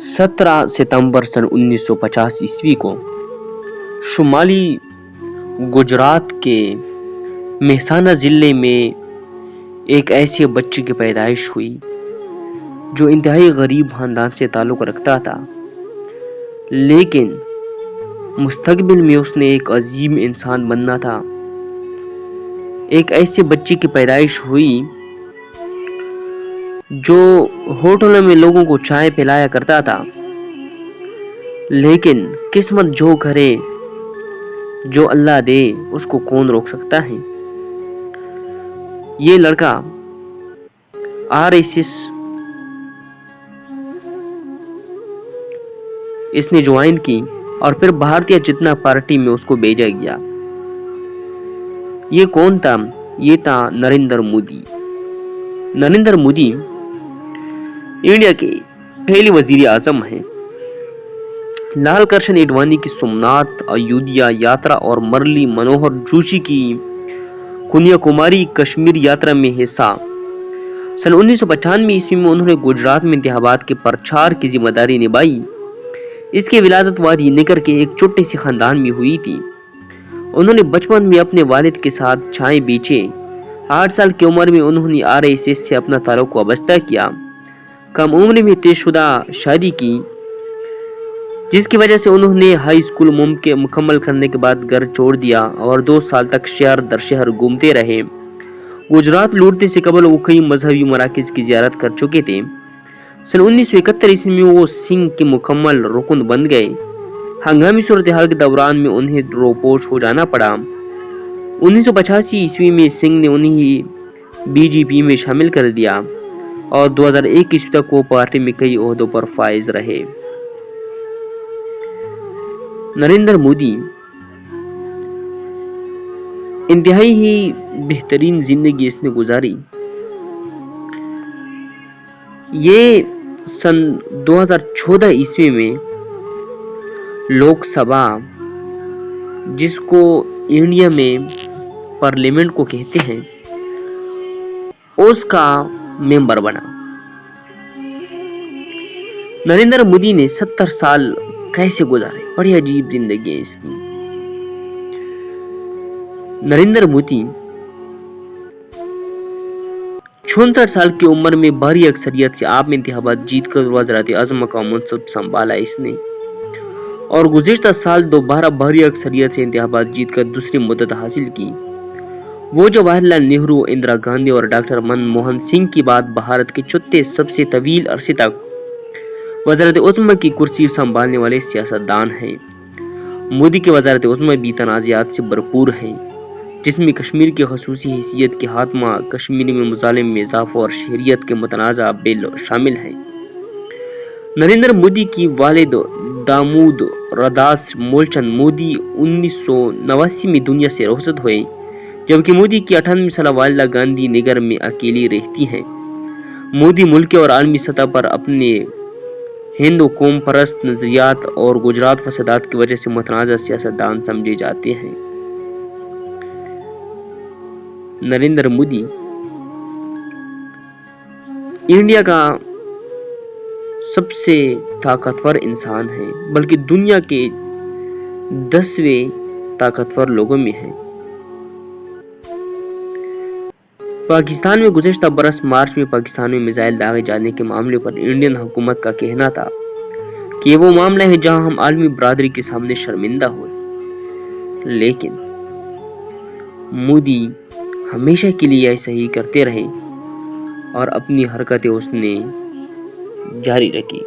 17 सितंबर सन 1950 ईस्वी को शुमाली गुजरात के मेहसाना जिले में एक ऐसे बच्चे की पैदाइश हुई जो इंतहाई गरीब खानदान से ताल्लुक रखता था, लेकिन मुस्तकबिल में उसने एक अजीम इंसान बनना था। एक ऐसे बच्चे की पैदाइश हुई जो होटलों में लोगों को चाय पिलाया करता था, लेकिन किस्मत जो करे, जो अल्लाह दे, उसको कौन रोक सकता है। ये लड़का आरएसएस इसने ज्वाइन की और फिर भारतीय जनता पार्टी में उसको भेजा गया। ये कौन था? ये था नरेंद्र मोदी। नरेंद्र मोदी इंडिया के पहले वजीर आजम हैं। लाल कृष्ण आडवाणी की सोमनाथ अयोध्या यात्रा और मुरली मनोहर जोशी की कन्याकुमारी कश्मीर यात्रा में हिस्सा। सन 1995 ईस्वी में उन्होंने गुजरात में इंतखाबात के प्रचार की जिम्मेदारी निभाई। इसकी विलादत वादी निकर के एक छोटे से खानदान में हुई थी। उन्होंने बचपन में अपने वालिद के साथ चाय बेचे। 8 साल की उम्र में उन्होंने आरएसएस से अपना ताल्लुक वाबस्ता किया। कम उम्र में तयशुदा शादी की, जिसकी वजह से उन्होंने हाई स्कूल मुकम्मल करने के बाद घर छोड़ दिया और 2 साल तक शहर दर शहर घूमते रहे। गुजरात लौटने से कबल वो कई मजहबी मराकज की जियारत कर चुके थे। सन 1971 ईस्वी में वो सिंह के मुकम्मल रुकन बन गए। हंगामी सूरत हाल के दौरान में उन्हें रोपोश हो जाना पड़ा। 1985 ईस्वी में सिंह ने उन्हें बीजेपी में शामिल कर दिया और 2001 ईस्वी तक वो पार्टी में कई ओहदों पर फाइज रहे। नरेंद्र मोदी इंतहाई ही बेहतरीन जिंदगी इसने गुजारी। ये सन 2014 ईस्वी में लोकसभा, जिसको इंडिया में पार्लियामेंट को कहते हैं, उसका मेंबर बना। नरेंद्र मोदी ने 70 साल कैसे गुजारे, बड़ी अजीब जिंदगी है इसकी। नरेंद्र मोदी 64 साल की उम्र में भारी अक्सरियत से आप इंतखाबात जीतकर वज़ीर आज़म का मनसब संभाला इसने, और गुज़िश्ता साल दोबारा भारी अक्सरियत से इंतखाबात जीतकर दूसरी मुद्दत हासिल की। वो जवाहरलाल नेहरू, इंदिरा गांधी और डॉक्टर मनमोहन सिंह की बाद भारत के चौथे सबसे तवील अरसे तक वज़ीर आज़म की कुर्सी संभालने वाले सियासतदान हैं। मोदी के वज़ीर आज़म भी तनाज़ात से भरपूर हैं, जिसमें कश्मीर की खसूसी हैसियत के खात्मा, कश्मीर में मुजालिम में इजाफा और शहरियत के मुतनाज़ा बिल शामिल हैं। नरेंद्र मोदी की वालिद दामूद रदास मूलचंद मोदी 1989 में दुनिया से रुखसत हुए, जबकि मोदी की 98 साल वालिदा गांधी नगर में अकेली रहती हैं। मोदी मुल्की और आलमी सतह पर अपने हिंदू कौम परस्त नजरियात और गुजरात फसादात की वजह से मुतनाज़ा सियासतदान समझे जाते हैं। नरेंद्र मोदी इंडिया का सबसे ताकतवर इंसान है, बल्कि दुनिया के 10वें ताकतवर लोगों में है। पाकिस्तान में गुज़श्ता बरस मार्च में पाकिस्तान में मिसाइल दागे जाने के मामले पर इंडियन हुकूमत का कहना था कि वो मामला है जहां हम आलमी बरादरी के सामने शर्मिंदा हुए, लेकिन मोदी हमेशा के लिए ऐसा ही करते रहे और अपनी हरकतें उसने जारी रखी।